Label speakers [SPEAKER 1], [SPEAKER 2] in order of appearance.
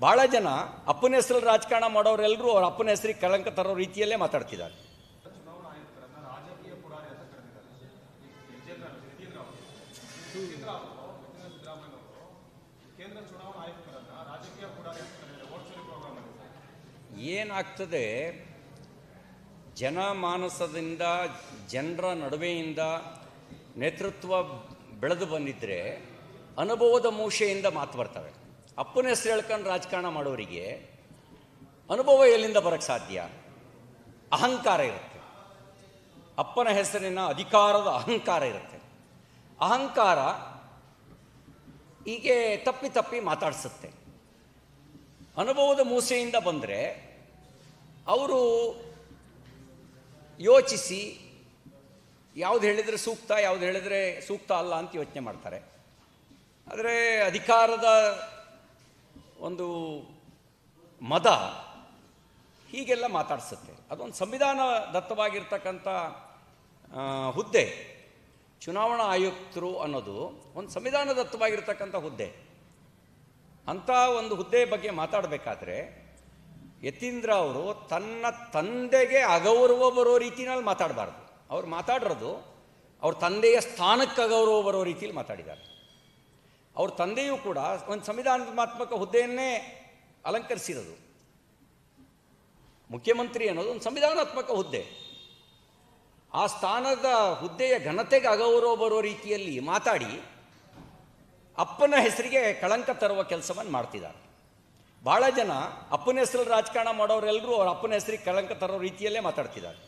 [SPEAKER 1] ಭಾಳ ಜನ ಅಪ್ಪನ ಹೆಸರಲ್ಲಿ ರಾಜಕಾರಣ ಮಾಡೋರೆಲ್ಲರೂ ಅವ್ರ ಅಪ್ಪನ ಹೆಸರಿಗೆ ಕಳಂಕ ತರೋ ರೀತಿಯಲ್ಲೇ ಮಾತಾಡ್ತಿದ್ದಾರೆ. ಏನಾಗ್ತದೆ, ಜನಮಾನಸದಿಂದ ಜನರ ನಡುವೆಯಿಂದ ನೇತೃತ್ವ ಬೆಳೆದು ಬಂದಿದ್ದರೆ ಅನುಭವದ ಮೂಷೆಯಿಂದ ಮಾತು ಬರ್ತವೆ. ಅಪ್ಪನ ಹೆಸರು ಹೇಳ್ಕೊಂಡು ರಾಜಕಾರಣ ಮಾಡೋರಿಗೆ ಅನುಭವ ಎಲ್ಲಿಂದ ಬರೋಕ್ಕೆ ಸಾಧ್ಯ? ಅಹಂಕಾರ ಇರುತ್ತೆ, ಅಪ್ಪನ ಹೆಸರಿನ ಅಧಿಕಾರದ ಅಹಂಕಾರ ಇರುತ್ತೆ. ಅಹಂಕಾರ ಹೀಗೆ ತಪ್ಪಿ ತಪ್ಪಿ ಮಾತಾಡಿಸುತ್ತೆ. ಅನುಭವದ ಮೂಸೆಯಿಂದ ಬಂದರೆ ಅವರು ಯೋಚಿಸಿ ಯಾವುದು ಹೇಳಿದರೆ ಸೂಕ್ತ, ಯಾವುದು ಹೇಳಿದರೆ ಸೂಕ್ತ ಅಲ್ಲ ಅಂತ ಯೋಚನೆ ಮಾಡ್ತಾರೆ. ಆದರೆ ಅಧಿಕಾರದ ಒಂದು ಮದ ಹೀಗೆಲ್ಲ ಮಾತಾಡಿಸುತ್ತೆ. ಅದೊಂದು ಸಂವಿಧಾನ ದತ್ತವಾಗಿರ್ತಕ್ಕಂಥ ಹುದ್ದೆ. ಚುನಾವಣಾ ಆಯುಕ್ತರು ಅನ್ನೋದು ಒಂದು ಸಂವಿಧಾನ ದತ್ತವಾಗಿರ್ತಕ್ಕಂಥ ಹುದ್ದೆ. ಅಂಥ ಒಂದು ಹುದ್ದೆ ಬಗ್ಗೆ ಮಾತಾಡಬೇಕಾದ್ರೆ ಯತೀಂದ್ರ ಅವರು ತನ್ನ ತಂದೆಗೆ ಅಗೌರವ ಬರೋ ರೀತಿಯಲ್ಲಿ ಮಾತಾಡಬಾರ್ದು. ಅವ್ರು ಮಾತಾಡಿರೋದು ಅವ್ರ ತಂದೆಯ ಸ್ಥಾನಕ್ಕೆ ಅಗೌರವ ಬರೋ ರೀತಿಯಲ್ಲಿ ಮಾತಾಡಿದ್ದಾರೆ. ಅವ್ರ ತಂದೆಯೂ ಕೂಡ ಒಂದು ಸಂವಿಧಾನಾತ್ಮಕ ಹುದ್ದೆಯನ್ನೇ ಅಲಂಕರಿಸಿರೋದು. ಮುಖ್ಯಮಂತ್ರಿ ಅನ್ನೋದು ಒಂದು ಸಂವಿಧಾನಾತ್ಮಕ ಹುದ್ದೆ. ಆ ಸ್ಥಾನದ ಹುದ್ದೆಯ ಘನತೆಗೆ ಅಗೌರವ ಬರೋ ರೀತಿಯಲ್ಲಿ ಮಾತಾಡಿ ಅಪ್ಪನ ಹೆಸರಿಗೆ ಕಳಂಕ ತರುವ ಕೆಲಸವನ್ನು ಮಾಡ್ತಿದ್ದಾರೆ. ಭಾಳ ಜನ ಅಪ್ಪನ ಹೆಸರಲ್ಲಿ ರಾಜಕಾರಣ ಮಾಡೋರೆಲ್ಲರೂ ಅವ್ರ ಅಪ್ಪನ ಹೆಸರಿಗೆ ಕಳಂಕ ತರೋ ರೀತಿಯಲ್ಲೇ ಮಾತಾಡ್ತಿದ್ದಾರೆ.